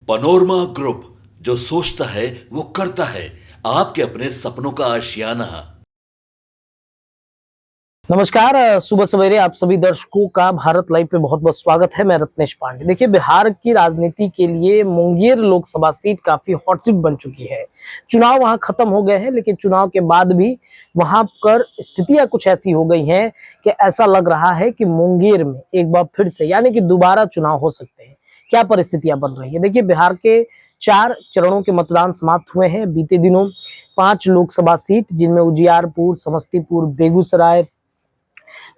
Panorama group, जो सोचता है वो करता है। आपके अपने सपनों का आशियाना। नमस्कार, सुबह सवेरे आप सभी दर्शकों का भारत लाइव पे बहुत बहुत स्वागत है। मैं रत्नेश पांडे। देखिए, बिहार की राजनीति के लिए मुंगेर लोकसभा सीट काफी हॉट सीट बन चुकी है। चुनाव वहां खत्म हो गए हैं, लेकिन चुनाव के बाद भी वहां पर स्थितियां कुछ ऐसी हो गई हैं कि ऐसा लग रहा है कि मुंगेर में एक बार फिर से यानी कि दोबारा चुनाव हो सकते हैं। क्या परिस्थितियां बन रही है? देखिए, बिहार के 4 चरणों के मतदान समाप्त हुए हैं बीते दिनों। 5 लोकसभा सीट, जिनमें उजियारपुर, समस्तीपुर, बेगूसराय,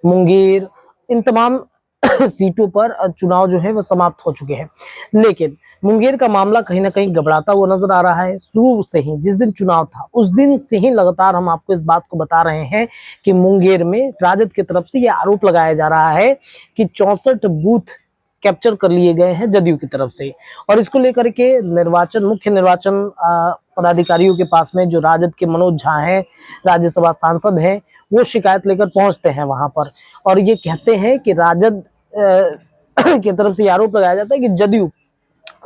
मुंगेर, इन तमाम सीटों पर चुनाव जो है वो समाप्त हो चुके हैं। लेकिन मुंगेर का मामला कहीं ना कहीं घबराता हुआ नजर आ रहा है। शुरू से ही, जिस दिन चुनाव था उस दिन से ही लगातार हम आपको इस बात को बता रहे हैं कि मुंगेर में राजद की तरफ से यह आरोप लगाया जा रहा है कि 64 बूथ कैप्चर कर लिए गए हैं जदयू की तरफ से। और इसको लेकर के मुख्य निर्वाचन पदाधिकारियों के पास में जो राजद के मनोज झा हैं, राज्यसभा सांसद हैं, वो शिकायत लेकर पहुंचते हैं वहां पर और ये कहते हैं कि राजद की तरफ से आरोप लगाया जाता है कि जदयू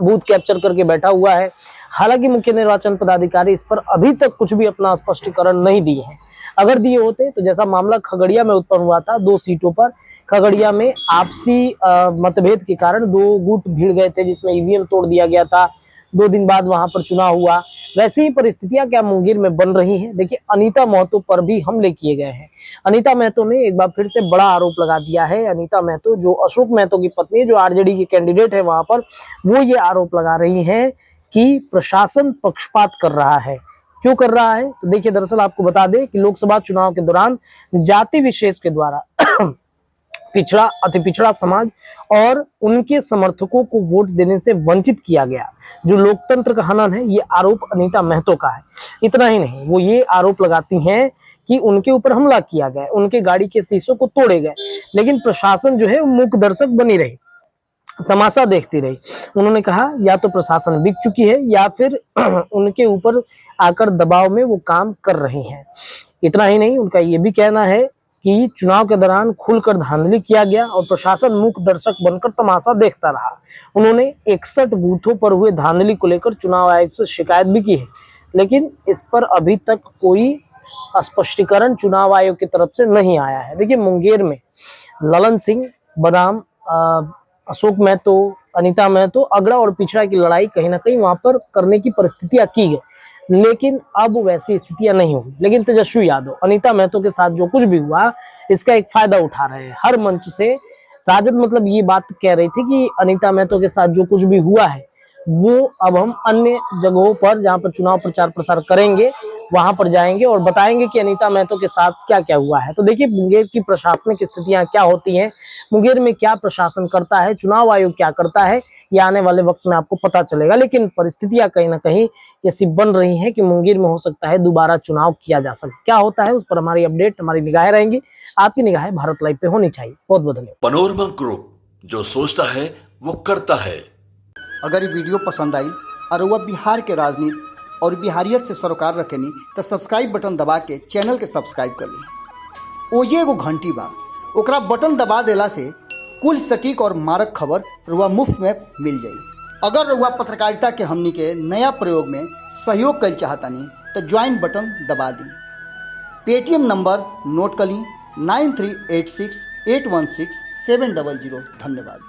बूथ कैप्चर करके बैठा हुआ है। हालांकि मुख्य निर्वाचन पदाधिकारी इस पर अभी तक कुछ भी अपना स्पष्टीकरण नहीं दिए हैं। अगर दिए होते तो जैसा मामला खगड़िया में उत्पन्न हुआ था, 2 सीटों पर खगड़िया में आपसी मतभेद के कारण 2 गुट भिड़ गए थे, जिसमें ईवीएम तोड़ दिया गया था। 2 दिन बाद वहां पर चुनाव हुआ। वैसी ही परिस्थितियां क्या मुंगेर में बन रही हैं? देखिए, अनीता महतो पर भी हमले किए गए हैं। अनीता महतो ने एक बार फिर से बड़ा आरोप लगा दिया है। अनीता महतो, जो अशोक महतो की पत्नी, जो आरजेडी की कैंडिडेट है वहां पर, वो ये आरोप लगा रही है कि प्रशासन पक्षपात कर रहा है। क्यों कर रहा है? तो देखिए, दरअसल आपको बता दें कि लोकसभा चुनाव के दौरान जाति विशेष के द्वारा पिछड़ा, अति पिछड़ा समाज और उनके समर्थकों को वोट देने से वंचित किया गया, जो लोकतंत्र का हनन है, ये आरोप अनीता महतो का है। इतना ही नहीं, वो ये आरोप लगाती हैं कि उनके ऊपर हमला किया गया, उनके गाड़ी के शीशों को तोड़े गए, लेकिन प्रशासन जो है मूक दर्शक बनी रही, तमाशा देखती रही। उन्होंने कहा या तो प्रशासन बिक चुकी है या फिर उनके ऊपर आकर दबाव में वो काम कर रही हैं। इतना ही नहीं, उनका ये भी कहना है कि चुनाव के दौरान खुलकर धांधली किया गया और प्रशासन मूक दर्शक बनकर तमाशा देखता रहा। उन्होंने 61 बूथों पर हुए धांधली को लेकर चुनाव आयोग से शिकायत भी की है, लेकिन इस पर अभी तक कोई स्पष्टीकरण चुनाव आयोग की तरफ से नहीं आया है। देखिए, मुंगेर में ललन सिंह बनाम अशोक महतो, अनीता महतो, अगड़ा और पिछड़ा की लड़ाई कहीं ना कहीं वहां पर करने की परिस्थितियां की गई, लेकिन अब वैसी स्थितियां नहीं हुई। लेकिन तेजस्वी यादव, अनीता महतो के साथ जो कुछ भी हुआ, इसका एक फायदा उठा रहे हैं हर मंच से। राजद मतलब ये बात कह रही थी कि अनीता महतो के साथ जो कुछ भी हुआ है वो अब हम अन्य जगहों पर, जहां पर चुनाव प्रचार प्रसार करेंगे, वहां पर जाएंगे और बताएंगे कि अनीता महतो के साथ क्या क्या हुआ है। तो देखिए, मुंगेर की प्रशासनिक स्थितियां क्या होती हैं, मुंगेर में क्या प्रशासन करता है, चुनाव आयोग क्या करता है, ये आने वाले वक्त में आपको पता चलेगा। लेकिन परिस्थितियां कहीं ना कहीं ऐसी बन रही हैं कि मुंगेर में हो सकता है दोबारा चुनाव किया जा सकता है। क्या होता है उस पर हमारी अपडेट, हमारी निगाहें रहेंगी। आपकी निगाहें भारत लाइव पे होनी चाहिए। बहुत बहुत धन्यवाद। पनोरमा ग्रुप, जो सोचता है वो करता है। अगर ये वीडियो पसंद आई और वह बिहार के राजनीति और बिहारियत से सरोकार रखेनी तो सब्सक्राइब बटन दबा के चैनल के सब्सक्राइब कर ली। ओजे एगो घंटी बा, ओकरा बटन दबा देला से कुल सटीक और मारक खबर रुआ मुफ्त में मिल जाई। अगर रुआ पत्रकारिता के हमनी के नया प्रयोग में सहयोग कर चाहतानी तो ज्वाइन बटन दबा दी। पेटीएम नंबर नोट कर ली 9386816700। धन्यवाद।